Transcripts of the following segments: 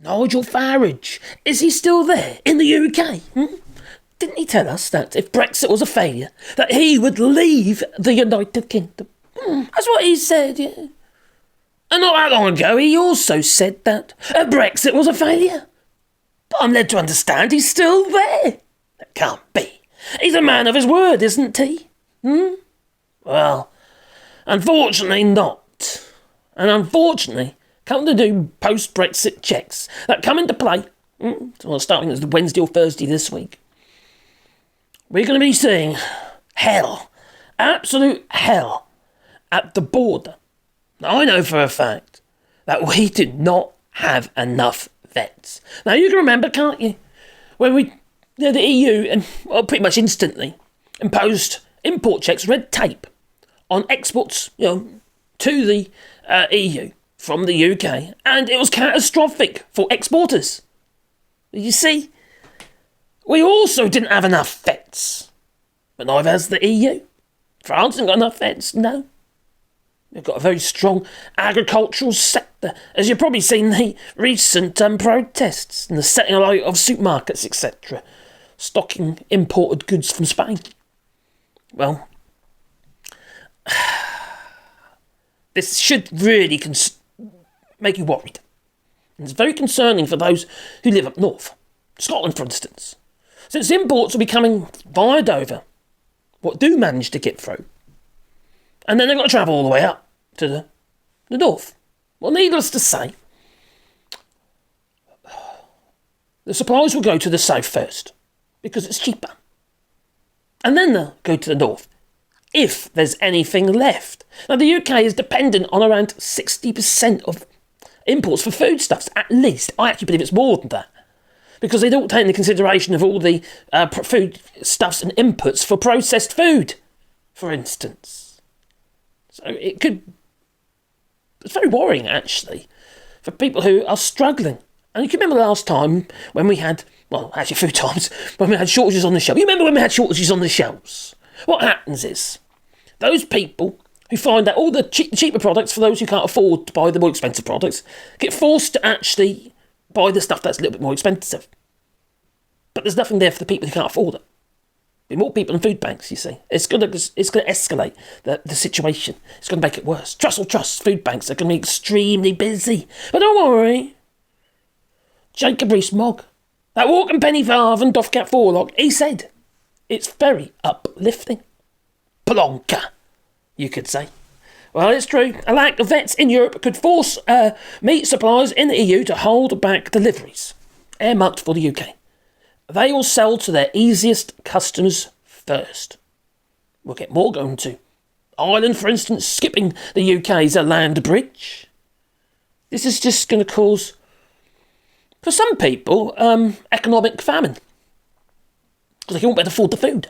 Nigel Farage, is he still there in the UK? Didn't he tell us that if Brexit was a failure, that he would leave the United Kingdom? That's what he said, yeah. And not that long ago, he also said that Brexit was a failure. But I'm led to understand he's still there. That can't be. He's a man of his word, isn't he? Well, unfortunately not. And unfortunately, come to do post-Brexit checks that come into play, starting as the Wednesday or Thursday this week, we're going to be seeing hell, absolute hell, at the border. Now, I know for a fact that we do not have enough vets. Now, you can remember, can't you, when the EU, and pretty much instantly, imposed import checks, red tape, on exports, to the EU from the UK, and it was catastrophic for exporters. You see, we also didn't have enough vets, but neither has the EU. France hasn't got enough vets, no. We've got a very strong agricultural sector, as you've probably seen the recent protests and the setting alight of supermarkets, etc., stocking imported goods from Spain. Well, this should really make you worried. And it's very concerning for those who live up north, Scotland for instance, since the imports will be coming via Dover, what do manage to get through. And then they've got to travel all the way up to the north. Well, needless to say, the supplies will go to the south first, because it's cheaper. And then they'll go to the north, if there's anything left. Now, the UK is dependent on around 60% of imports for foodstuffs, at least. I actually believe it's more than that, because they don't take into consideration of all the foodstuffs and inputs for processed food, for instance. So it's very worrying, actually, for people who are struggling. And you can remember last time when we had, well, actually a few times, when we had shortages on the shelves. You remember when we had shortages on the shelves? What happens is, those people who find that all the cheaper products, for those who can't afford to buy the more expensive products, get forced to actually buy the stuff that's a little bit more expensive. But there's nothing there for the people who can't afford it. Be more people in food banks, you see. It's going to escalate the situation. It's going to make it worse. Trust, food banks are going to be extremely busy. But don't worry. Jacob Rees-Mogg, that walking penny farthing Doffcat Forelock, he said it's very uplifting. Plonker, you could say. Well, it's true. A lack of vets in Europe could force meat suppliers in the EU to hold back deliveries. Earmarked for the UK. They will sell to their easiest customers first. We'll get more going to Ireland, for instance, skipping the UK's land bridge. This is just going to cause, for some people, economic famine, because they won't be able to afford the food.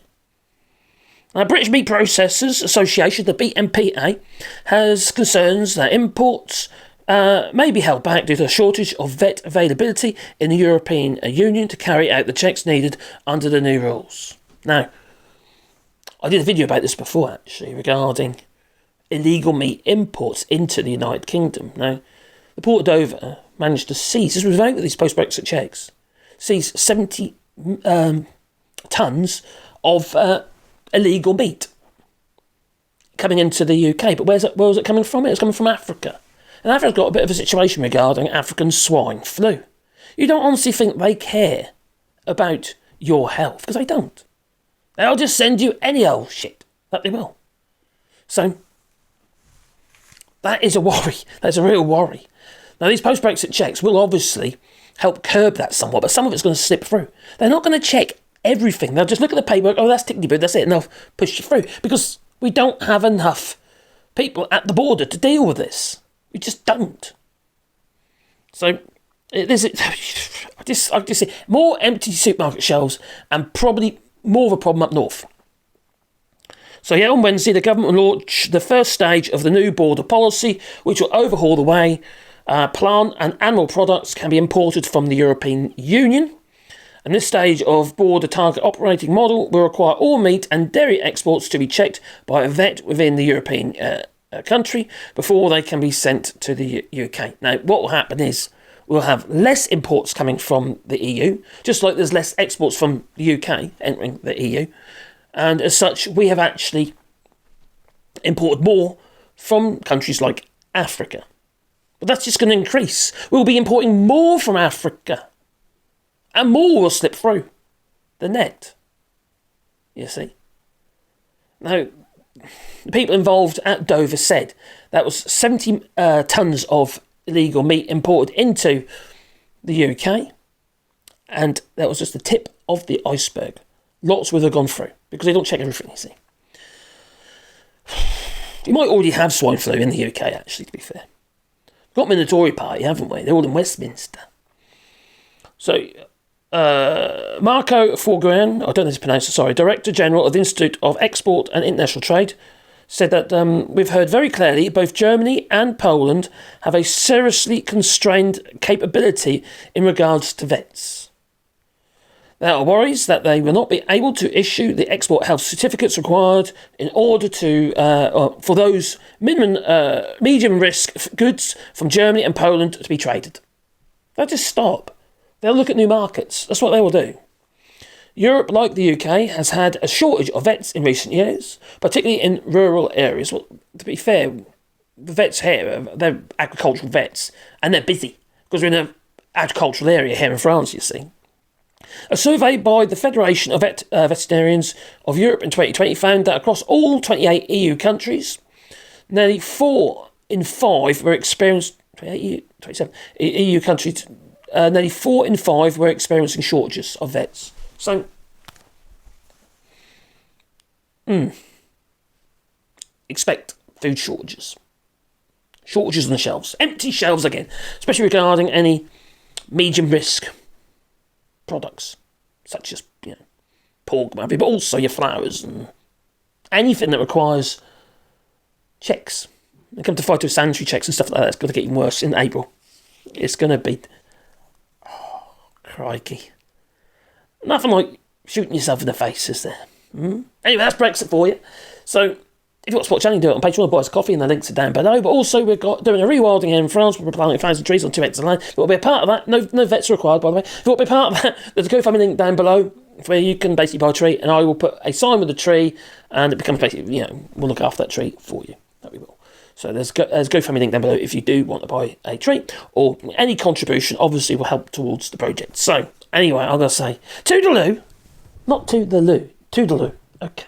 Now, British Meat Processors Association, the BMPA, has concerns that imports may be held back due to a shortage of vet availability in the European Union to carry out the checks needed under the new rules. Now, I did a video about this before, actually, regarding illegal meat imports into the United Kingdom. Now, the Port of Dover managed to seize, this was without these post-Brexit checks, seize 70 tonnes of illegal meat coming into the UK. But where was it coming from? It was coming from Africa. And Africa's got a bit of a situation regarding African swine flu. You don't honestly think they care about your health, because they don't. They'll just send you any old shit, that they will. So, that is a worry. That's a real worry. Now, these post-Brexit checks will obviously help curb that somewhat, but some of it's going to slip through. They're not going to check everything. They'll just look at the paperwork, oh, that's tickety boo, that's it, and they'll push you through. Because we don't have enough people at the border to deal with this. We just don't. So, I just see more empty supermarket shelves and probably more of a problem up north. So yeah, on Wednesday, the government will launch the first stage of the new border policy, which will overhaul the way plant and animal products can be imported from the European Union. And this stage of border target operating model will require all meat and dairy exports to be checked by a vet within the European country before they can be sent to the UK. Now, what will happen is, we'll have less imports coming from the EU, just like there's less exports from the UK entering the EU. And as such, we have actually imported more from countries like Africa. But that's just going to increase. We'll be importing more from Africa. And more will slip through the net. You see? Now, the people involved at Dover said that was 70 tonnes of illegal meat imported into the UK, and that was just the tip of the iceberg. Lots would have gone through, because they don't check everything, you see. You might already have swine flu in the UK, actually, to be fair. We've got Minatory Party, haven't we? They're all in Westminster. So, Marco Forgran, I don't know how to pronounce it, sorry, Director General of the Institute of Export and International Trade, said that we've heard very clearly both Germany and Poland have a seriously constrained capability in regards to vets. There are worries that they will not be able to issue the export health certificates required in order to for those medium risk goods from Germany and Poland to be traded. They'll just stop. They'll look at new markets. That's what they will do. Europe, like the UK, has had a shortage of vets in recent years, particularly in rural areas. Well, to be fair, the vets here, they're agricultural vets, and they're busy, because we're in an agricultural area here in France, you see. A survey by the Federation of Veterinarians of Europe in 2020 found that across all 28 EU countries, nearly 4 in 5 were experiencing 27 EU countries. Nearly 4 in 5 were experiencing shortages of vets. So, expect food shortages. Shortages on the shelves. Empty shelves again, especially regarding any medium risk products, such as pork, maybe, but also your flowers and anything that requires checks. When it comes to phytosanitary checks and stuff like that, it's going to get even worse in April. It's going to be... crikey. Nothing like shooting yourself in the face, is there? Anyway, that's Brexit for you. So, if you want to support the channel, you can do it on Patreon or buy us a coffee, and the links are down below. But also, we've got doing a rewilding here in France. We're planting 1,000 trees on 2 hectares of land. If you want to be a part of that, no vets are required, by the way. If you want to be a part of that, there's a GoFundMe link down below where you can basically buy a tree, and I will put a sign with the tree, and it becomes basically, we'll look after that tree for you. That we will. So there's GoFundMe link down below if you do want to buy a tree, or any contribution obviously will help towards the project. So, anyway, I'm going to say toodaloo, not to the loo, toodaloo. Okay.